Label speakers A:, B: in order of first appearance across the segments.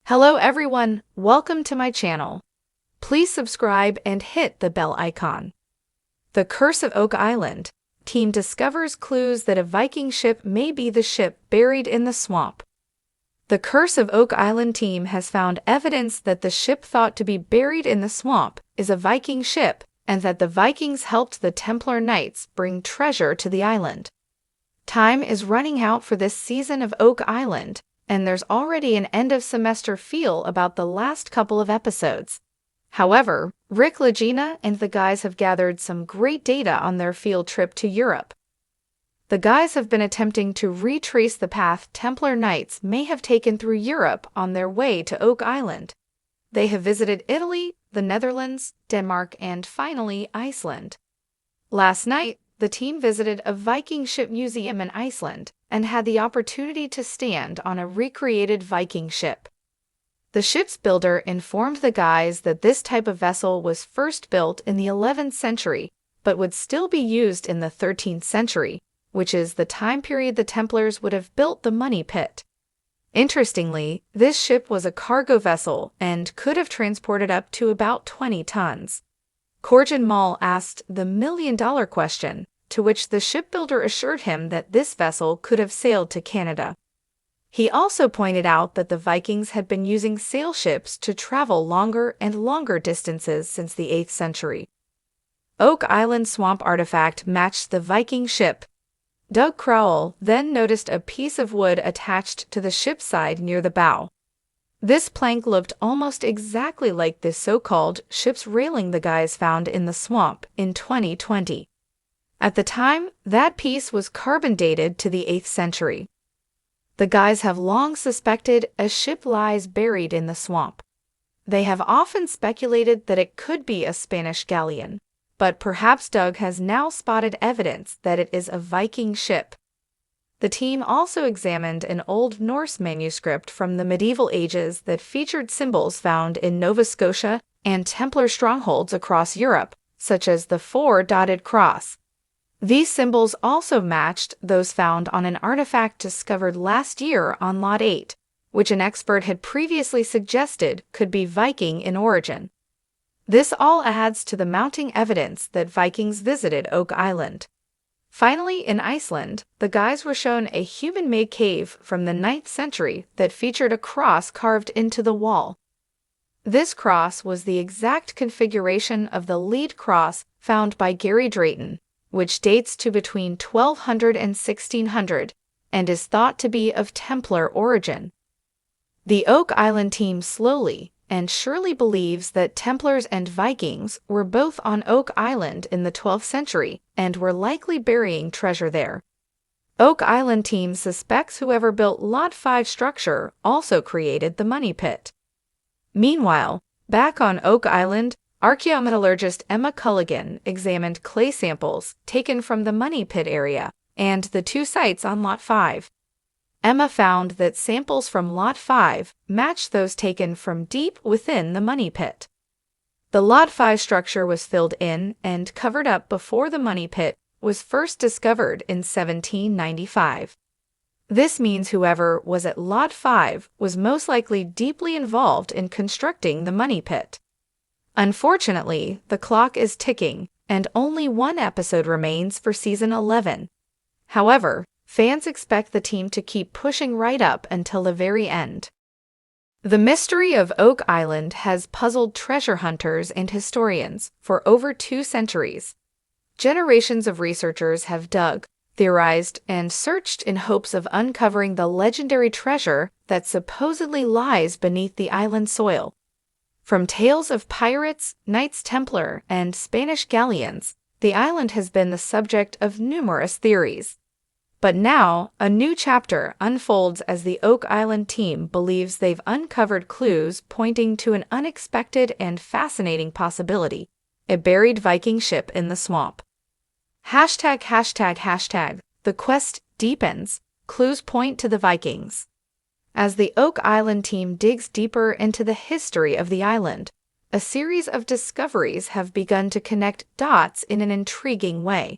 A: Hello everyone, welcome to my channel. Please subscribe and hit the bell icon. The Curse of Oak Island. Team discovers clues that a Viking ship may be the ship buried in the swamp. The Curse of Oak Island team has found evidence that the ship thought to be buried in the swamp is a Viking ship, and that the Vikings helped the Templar Knights bring treasure to the island. Time is running out for this season of Oak Island, and there's already an end-of-semester feel about the last couple of episodes. However, Rick, Legina, and the guys have gathered some great data on their field trip to Europe. The guys have been attempting to retrace the path Templar Knights may have taken through Europe on their way to Oak Island. They have visited Italy, the Netherlands, Denmark, and finally Iceland. Last night, the team visited a Viking ship museum in Iceland and had the opportunity to stand on a recreated Viking ship. The ship's builder informed the guys that this type of vessel was first built in the 11th century, but would still be used in the 13th century, which is the time period the Templars would have built the money pit. Interestingly, this ship was a cargo vessel and could have transported up to about 20 tons. Corjan Mall asked the million-dollar question, to which the shipbuilder assured him that this vessel could have sailed to Canada. He also pointed out that the Vikings had been using sail ships to travel longer and longer distances since the 8th century. Oak Island swamp artifact matched the Viking ship. Doug Crowell then noticed a piece of wood attached to the ship's side near the bow. This plank looked almost exactly like the so-called ship's railing the guys found in the swamp in 2020. At the time, that piece was carbon dated to the 8th century. The guys have long suspected a ship lies buried in the swamp. They have often speculated that it could be a Spanish galleon, but perhaps Doug has now spotted evidence that it is a Viking ship. The team also examined an Old Norse manuscript from the medieval ages that featured symbols found in Nova Scotia and Templar strongholds across Europe, such as the four-dotted cross. These symbols also matched those found on an artifact discovered last year on Lot 8, which an expert had previously suggested could be Viking in origin. This all adds to the mounting evidence that Vikings visited Oak Island. Finally, in Iceland, the guys were shown a human-made cave from the 9th century that featured a cross carved into the wall. This cross was the exact configuration of the lead cross found by Gary Drayton, which dates to between 1200 and 1600, and is thought to be of Templar origin. The Oak Island team slowly and surely believes that Templars and Vikings were both on Oak Island in the 12th century and were likely burying treasure there. Oak Island team suspects whoever built Lot 5 structure also created the money pit. Meanwhile, back on Oak Island, archaeometallurgist Emma Culligan examined clay samples taken from the money pit area and the two sites on Lot 5. Emma found that samples from Lot 5 matched those taken from deep within the money pit. The Lot 5 structure was filled in and covered up before the money pit was first discovered in 1795. This means whoever was at Lot 5 was most likely deeply involved in constructing the money pit. Unfortunately, the clock is ticking, and only one episode remains for Season 11. However, fans expect the team to keep pushing right up until the very end. The mystery of Oak Island has puzzled treasure hunters and historians for over 2 centuries. Generations of researchers have dug, theorized, and searched in hopes of uncovering the legendary treasure that supposedly lies beneath the island soil. From tales of pirates, Knights Templar, and Spanish galleons, the island has been the subject of numerous theories. But now, a new chapter unfolds as the Oak Island team believes they've uncovered clues pointing to an unexpected and fascinating possibility: a buried Viking ship in the swamp. ###. The quest deepens. Clues point to the Vikings. As the Oak Island team digs deeper into the history of the island, a series of discoveries have begun to connect dots in an intriguing way.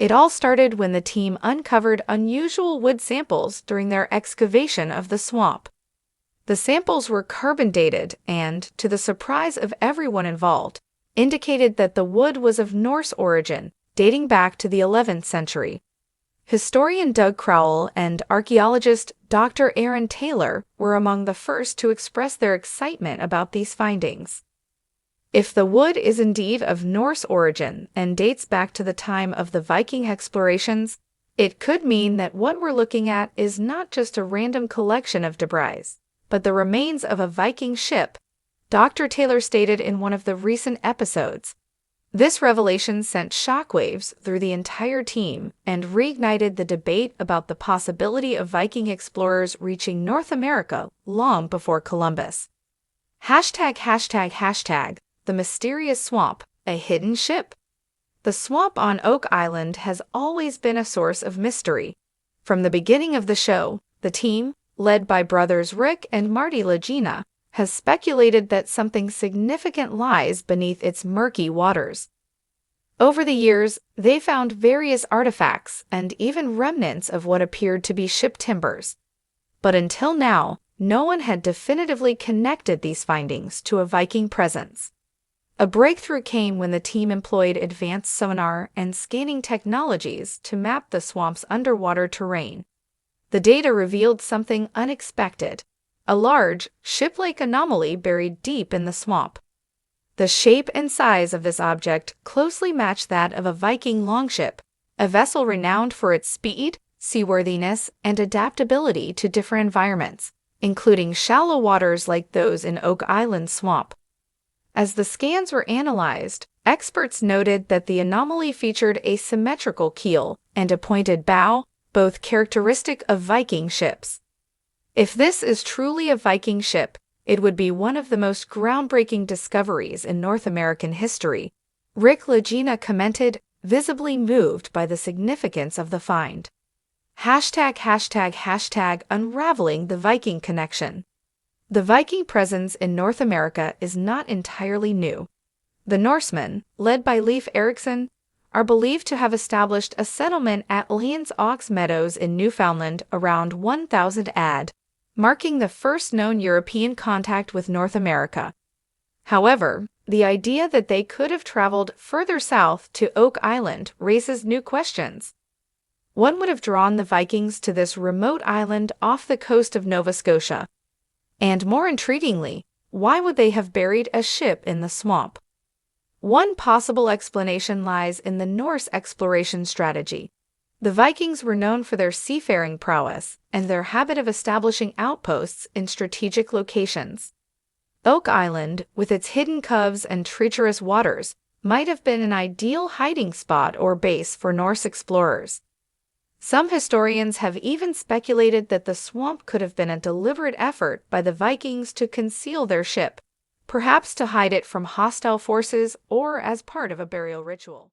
A: It all started when the team uncovered unusual wood samples during their excavation of the swamp. The samples were carbon dated and, to the surprise of everyone involved, indicated that the wood was of Norse origin, dating back to the 11th century. Historian Doug Crowell and archaeologist Dr. Aaron Taylor were among the first to express their excitement about these findings. If the wood is indeed of Norse origin and dates back to the time of the Viking explorations, it could mean that what we're looking at is not just a random collection of debris, but the remains of a Viking ship, Dr. Taylor stated in one of the recent episodes. This revelation sent shockwaves through the entire team and reignited the debate about the possibility of Viking explorers reaching North America long before Columbus. ###, the mysterious swamp, a hidden ship. The swamp on Oak Island has always been a source of mystery. From the beginning of the show, the team, led by brothers Rick and Marty Lagina, has speculated that something significant lies beneath its murky waters. Over the years, they found various artifacts and even remnants of what appeared to be ship timbers. But until now, no one had definitively connected these findings to a Viking presence. A breakthrough came when the team employed advanced sonar and scanning technologies to map the swamp's underwater terrain. The data revealed something unexpected: a large, ship-like anomaly buried deep in the swamp. The shape and size of this object closely matched that of a Viking longship, a vessel renowned for its speed, seaworthiness, and adaptability to different environments, including shallow waters like those in Oak Island swamp. As the scans were analyzed, experts noted that the anomaly featured a symmetrical keel and a pointed bow, both characteristic of Viking ships. If this is truly a Viking ship, it would be one of the most groundbreaking discoveries in North American history, Rick Lagina commented, visibly moved by the significance of the find. ###, unraveling the Viking connection. The Viking presence in North America is not entirely new. The Norsemen, led by Leif Erikson, are believed to have established a settlement at Lands Ox Meadows in Newfoundland around 1000 AD, marking the first known European contact with North America. However, the idea that they could have traveled further south to Oak Island raises new questions. What would have drawn the Vikings to this remote island off the coast of Nova Scotia? And more intriguingly, why would they have buried a ship in the swamp? One possible explanation lies in the Norse exploration strategy. The Vikings were known for their seafaring prowess and their habit of establishing outposts in strategic locations. Oak Island, with its hidden coves and treacherous waters, might have been an ideal hiding spot or base for Norse explorers. Some historians have even speculated that the swamp could have been a deliberate effort by the Vikings to conceal their ship, perhaps to hide it from hostile forces or as part of a burial ritual.